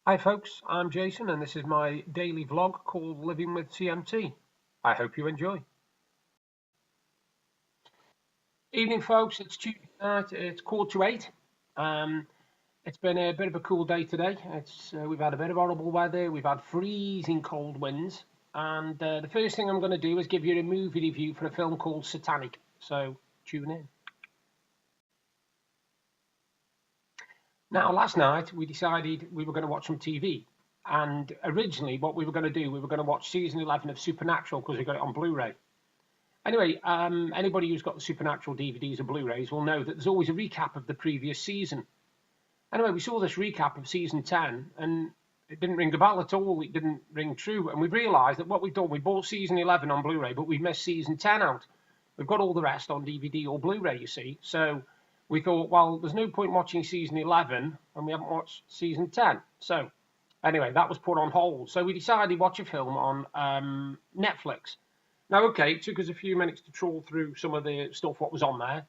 Hi folks, I'm Jason and this is my daily vlog called Living with CMT. I hope you enjoy. Evening folks, it's Tuesday night, it's 7:45. Um, it's been a bit of a cool day today. We've had a bit of horrible weather, we've had freezing cold winds, and the first thing I'm going to do is give you a movie review for a film called Satanic, so tune in. Now last night we decided we were going to watch some TV. And originally, what we were going to do, we were going to watch season 11 of Supernatural because we got it on Blu-ray. Anyway, anybody who's got the Supernatural DVDs or Blu-rays will know that there's always a recap of the previous season. Anyway, we saw this recap of season 10, and it didn't ring a bell at all. It didn't ring true, and we realised that what we've done, we bought season 11 on Blu-ray, but we missed season 10 out. We've got all the rest on DVD or Blu-ray, you see. So we thought, well, there's no point watching season 11, and we haven't watched season 10. So anyway, that was put on hold. So we decided to watch a film on Netflix. Now, okay, it took us a few minutes to trawl through some of the stuff what was on there.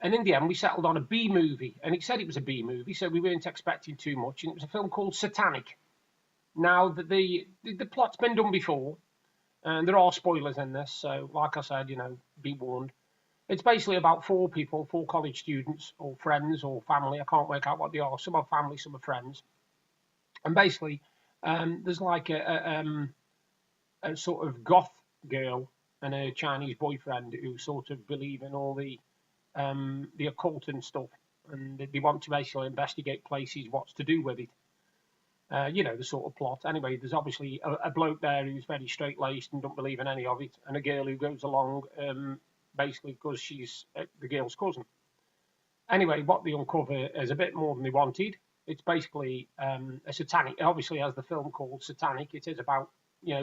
And in the end, we settled on a B movie. And it said it was a B movie, so we weren't expecting too much. And it was a film called Satanic. Now, the plot's been done before, and there are spoilers in this. So, like I said, be warned. It's basically about four people, four college students, or friends, or family. I can't work out what they are. Some are family, some are friends. And basically, there's like a sort of goth girl and a Chinese boyfriend who sort of believe in all the occult and stuff, and they want to basically investigate places, what's to do with it. The sort of plot. Anyway, there's obviously a bloke there who's very straight-laced and don't believe in any of it, and a girl who goes along basically because she's the girl's cousin. Anyway, what they uncover is a bit more than they wanted. It's basically a satanic. Obviously, as the film called Satanic, it is about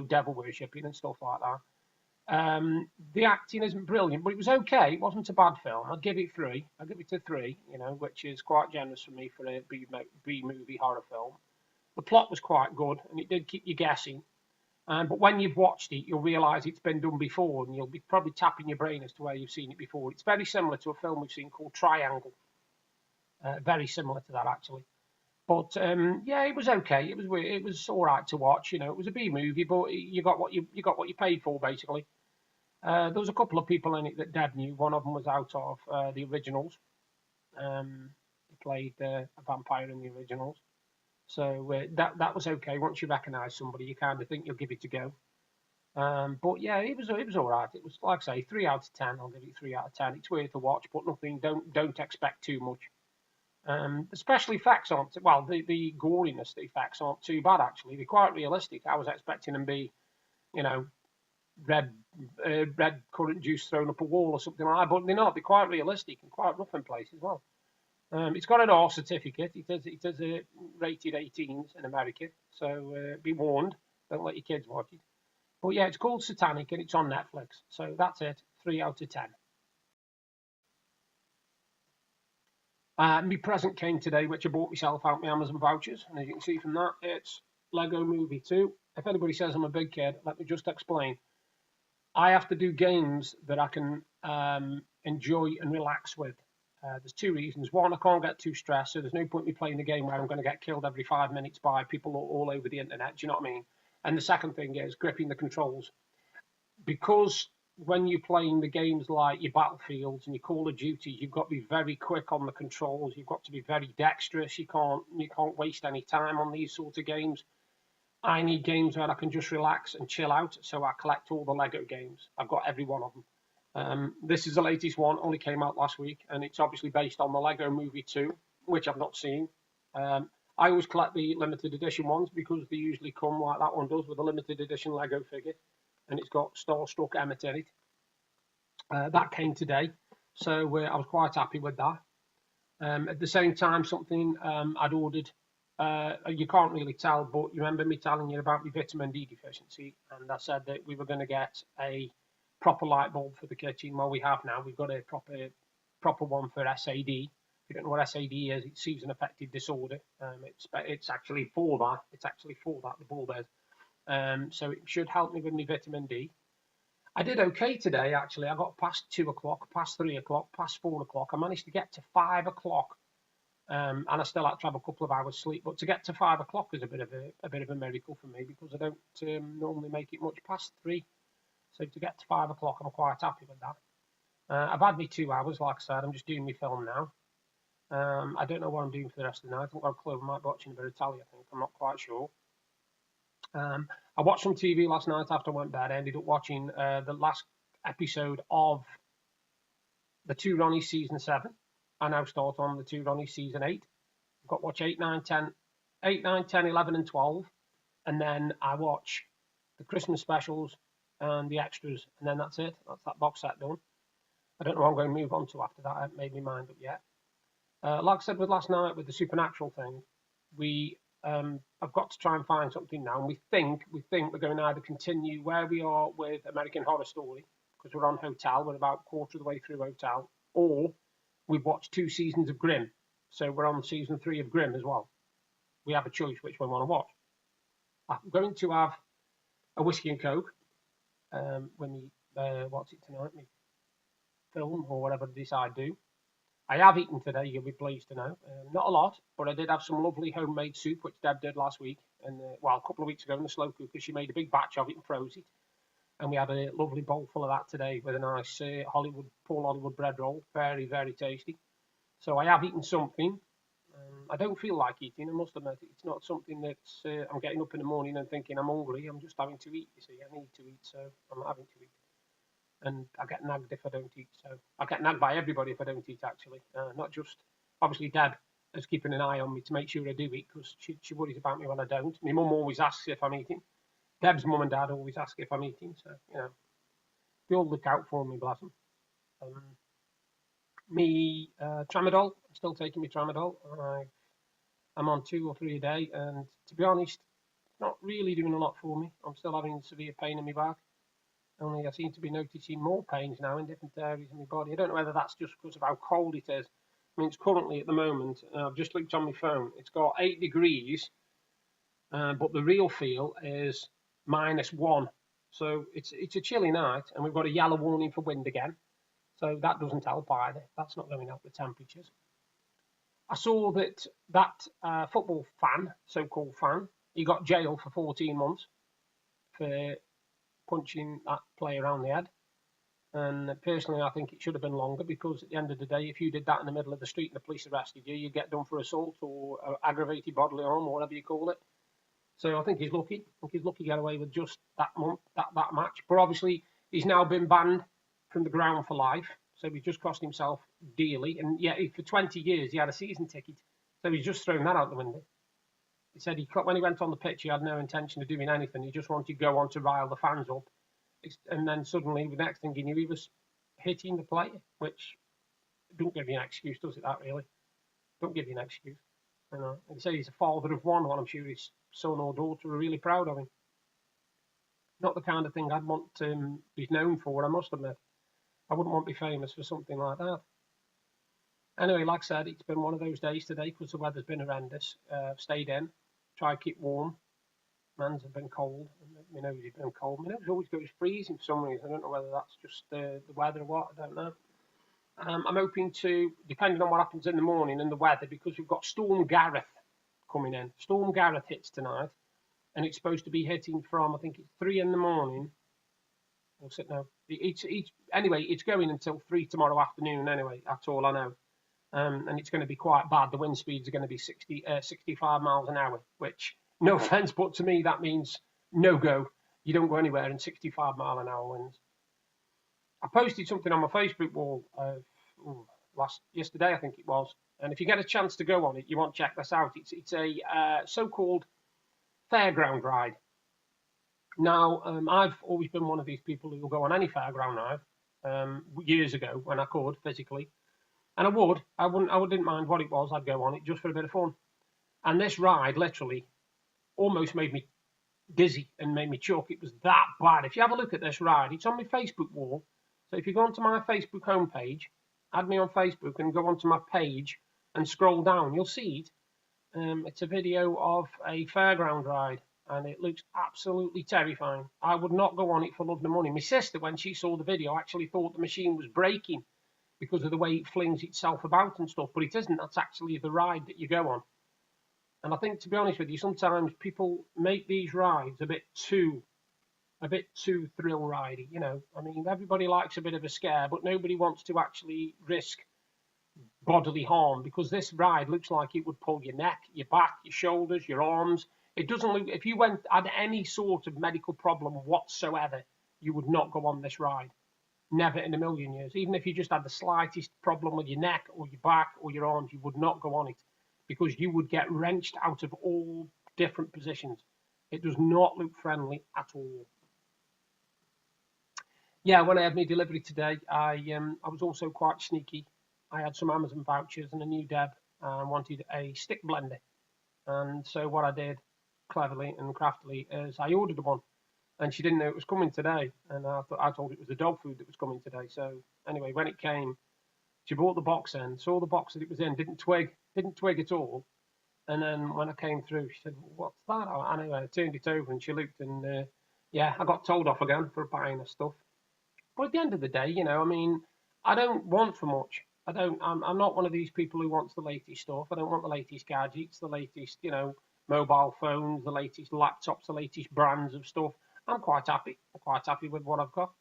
devil worshipping and stuff like that. The acting isn't brilliant, but it was okay. It wasn't a bad film. I'd give it 3. I'd give it a 3, which is quite generous for me for a B movie horror film. The plot was quite good, and it did keep you guessing. But when you've watched it, you'll realise it's been done before, and you'll be probably tapping your brain as to where you've seen it before. It's very similar to a film we've seen called Triangle. Very similar to that, actually. But yeah, it was okay. It was all right to watch. It was a B movie, but you got what you paid for, basically. There was a couple of people in it that Dad knew. One of them was out of the originals. He played a vampire in the originals. So that was okay. Once you recognise somebody, you kind of think you'll give it a go. But yeah, it was all right. It was, like I say, 3 out of 10. I'll give it 3 out of 10. It's worth a watch, but nothing. Don't expect too much. The special effects aren't well. The goriness, the effects aren't too bad actually. They're quite realistic. I was expecting them to be, you know, red currant juice thrown up a wall or something like that, but they're not. They're quite realistic and quite rough in places as well. It's got an R certificate. It is a rated 18s in America, so be warned. Don't let your kids watch it. But yeah, it's called Satanic and it's on Netflix. So that's it. 3 out of 10. My present came today, which I bought myself out my Amazon vouchers, and as you can see from that, it's Lego Movie 2. If anybody says I'm a big kid, let me just explain. I have to do games that I can enjoy and relax with. There's 2 reasons. One, I can't get too stressed, so there's no point in me playing a game where I'm going to get killed every 5 minutes by people all over the internet. Do you know what I mean? And the second thing is gripping the controls. Because when you're playing the games like your Battlefields and your Call of Duty, you've got to be very quick on the controls. You've got to be very dexterous. You can't waste any time on these sorts of games. I need games where I can just relax and chill out, so I collect all the Lego games. I've got every one of them. This is the latest one, only came out last week, and it's obviously based on the Lego Movie 2, which I've not seen. I always collect the limited edition ones because they usually come like that one does with a limited edition Lego figure, and it's got Starstruck Emmett in it. That came today, so I was quite happy with that. At the same time, something I'd ordered, you can't really tell, but you remember me telling you about my vitamin D deficiency, and I said that we were going to get a proper light bulb for the kitchen. Well, we have now. We've got a proper one for SAD. If you don't know what SAD is, it's season affected disorder. It's actually for that. It's actually for that, the bulb is. So it should help me with my vitamin D. I did okay today, actually. I got past 2 o'clock, past 3 o'clock, past 4 o'clock. I managed to get to 5 o'clock and I still had to have a couple of hours sleep. But to get to 5 o'clock is a bit of a miracle for me because I don't normally make it much past 3. So to get to 5 o'clock, I'm quite happy with that. I've had me 2 hours, like I said. I'm just doing my film now. I don't know what I'm doing for the rest of the night. I haven't got a clue. I might be watching a bit of telly, I think. I'm not quite sure. I watched some TV last night after I went to bed. I ended up watching the last episode of the Two Ronnies season 7. I now start on the Two Ronnies season 8. I've got to watch 8, 9, 10, 11, and 12. And then I watch the Christmas specials and the extras. And then that's it. That's that box set done. I don't know what I'm going to move on to after that. I haven't made my mind up yet. Like I said with last night with the supernatural thing, we have got to try and find something now. And we think we're going to either continue where we are with American Horror Story, because we're on Hotel, we're about a quarter of the way through Hotel, or we've watched 2 seasons of Grimm, so we're on season 3 of Grimm as well. We have a choice which one we want to watch. I'm going to have a whiskey and coke when we watch it tonight, me film or whatever I decide to do. I have eaten today, you'll be pleased to know. Not a lot, but I did have some lovely homemade soup, which Deb did last week, and a couple of weeks ago in the slow cooker. She made a big batch of it and froze it. And we had a lovely bowl full of that today with a nice Paul Hollywood bread roll. Very, very tasty. So I have eaten something. I don't feel like eating, I must admit. It's not something that I'm getting up in the morning and thinking I'm hungry. I'm just having to eat, you see. I need to eat, so I'm having to eat. And I get nagged if I don't eat. So I get nagged by everybody if I don't eat, actually. Not just, obviously, Deb is keeping an eye on me to make sure I do eat because she worries about me when I don't. My mum always asks if I'm eating. Deb's mum and dad always ask if I'm eating. So, they all look out for me, bless them. Me tramadol, I'm still taking my tramadol. I'm on 2 or 3 a day. And to be honest, it's not really doing a lot for me. I'm still having severe pain in my back. Only I seem to be noticing more pains now in different areas of my body. I don't know whether that's just because of how cold it is. I mean, it's currently at the moment, I've just looked on my phone, it's got 8 degrees, but the real feel is -1. So it's a chilly night, and we've got a yellow warning for wind again. So that doesn't help either. That's not going up the temperatures. I saw that football fan, so-called fan, he got jailed for 14 months for punching that player around the head. And personally, I think it should have been longer because at the end of the day, if you did that in the middle of the street and the police arrested you, you get done for assault or aggravated bodily harm or whatever you call it. So I think he's lucky. I think he's lucky to get away with just that match. But obviously, he's now been banned from the ground for life. So he's just cost himself dearly. And yet, for 20 years, he had a season ticket. So he's just thrown that out the window. He said when he went on the pitch, he had no intention of doing anything. He just wanted to go on to rile the fans up. And then suddenly, the next thing he knew, he was hitting the player, which don't give you an excuse, does it, that really? Don't give you an excuse. He said he's a father of one, and I'm sure his son or daughter are really proud of him. Not the kind of thing I'd want to be known for, I must admit. I wouldn't want to be famous for something like that. Anyway, like I said, it's been one of those days today because the weather's been horrendous. I've stayed in, tried to keep warm. Man's have been cold. My nose has been cold. My nose always goes freezing for some reason. I don't know whether that's just the weather or what. I don't know. I'm hoping to, depending on what happens in the morning and the weather, because we've got Storm Gareth coming in. Storm Gareth hits tonight, and it's supposed to be hitting from, I think it's 3 in the morning. What's it now? Anyway, it's going until 3 tomorrow afternoon anyway. That's all I know. And it's going to be quite bad. The wind speeds are going to be 65 miles an hour, which, no offence, but to me that means no go. You don't go anywhere in 65 mile an hour winds. I posted something on my Facebook wall yesterday, I think it was. And if you get a chance to go on it, you want to check this out. It's a so-called fairground ride. Now, I've always been one of these people who will go on any fairground ride. Years ago, when I could physically, and I wouldn't mind what it was. I'd go on it just for a bit of fun. And this ride literally almost made me dizzy and made me choke. It was that bad. If you have a look at this ride, it's on my Facebook wall. So if you go onto my Facebook homepage, add me on Facebook and go onto my page and scroll down, you'll see it. It's a video of a fairground ride, and it looks absolutely terrifying. I would not go on it for love nor money. My sister, when she saw the video, actually thought the machine was breaking. because of the way it flings itself about and stuff, but it isn't. That's actually the ride that you go on. And I think, to be honest with you, sometimes people make these rides a bit too thrill ridey. You know, I mean, everybody likes a bit of a scare, but nobody wants to actually risk bodily harm, because this ride looks like it would pull your neck, your back, your shoulders, your arms. It doesn't look, if you had any sort of medical problem whatsoever, you would not go on this ride. Never in a million years. Even if you just had the slightest problem with your neck or your back or your arms, you would not go on it, because you would get wrenched out of all different positions. It does not look friendly at all. Yeah, when I had my delivery today, I was also quite sneaky. I had some Amazon vouchers, and I knew Deb wanted a stick blender. And so what I did, cleverly and craftily, is I ordered one, and she didn't know it was coming today. And I told her it was the dog food that was coming today. So anyway, when it came, she brought the box in, saw the box that it was in, didn't twig at all. And then when I came through, she said, "What's that?" Anyway, I turned it over, and she looked, and yeah, I got told off again for buying her stuff. But at the end of the day, you know, I mean, I don't want for much. I'm not one of these people who wants the latest stuff. I don't want the latest gadgets, the latest, you know, mobile phones, the latest laptops, the latest brands of stuff. I'm quite happy. I'm quite happy with what I've got.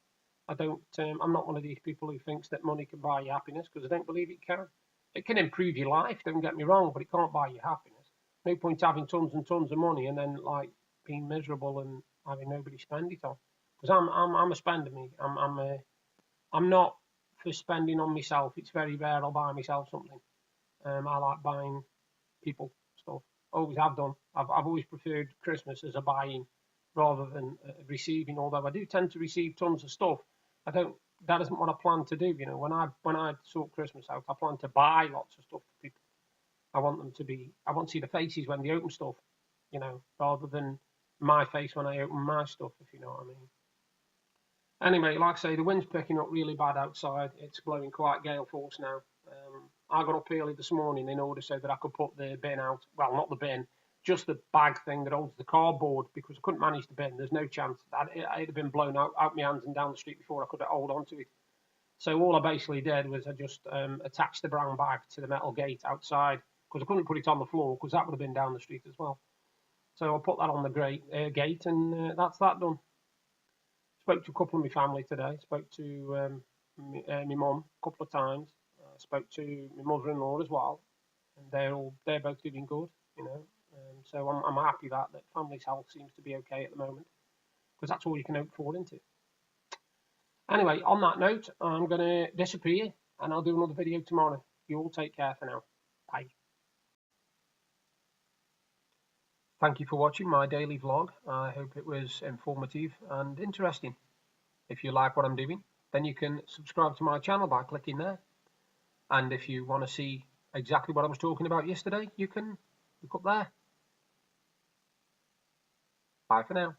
I'm not one of these people who thinks that money can buy you happiness, because I don't believe it can. It can improve your life, don't get me wrong, but it can't buy you happiness. No point having tons and tons of money and then like being miserable and having nobody spend it on. Because I'm a spender, me. I'm not for spending on myself. It's very rare I'll buy myself something. I like buying people stuff. Always have done. I've always preferred Christmas as a buying rather than receiving. Although I do tend to receive tons of stuff, I don't. That isn't what I plan to do. You know, when I sort Christmas out, I plan to buy lots of stuff for people. I want them to be. I want to see the faces when they open stuff. You know, rather than my face when I open my stuff. If you know what I mean. Anyway, like I say, the wind's picking up really bad outside. It's blowing quite gale force now. I got up early this morning in order so that I could put the bin out. Well, not the bin, just the bag thing that holds the cardboard, because I couldn't manage the bin. There's no chance. It'd have been blown out my hands and down the street before I could hold on to it. So all I basically did was I just attached the brown bag to the metal gate outside, because I couldn't put it on the floor, because that would have been down the street as well. So I put that on the gate, and that's that done. Spoke to a couple of my family today. Spoke to my mum a couple of times. Spoke to my mother-in-law as well, and they're both doing good, you know. So I'm happy that family's health seems to be okay at the moment, because that's all you can hope for, isn't it? Anyway, on that note, I'm gonna disappear, and I'll do another video tomorrow. You all take care for now. Bye. Thank you for watching my daily vlog. I hope it was informative and interesting. If you like what I'm doing, then you can subscribe to my channel by clicking there. And if you want to see exactly what I was talking about yesterday, you can look up there. Bye for now.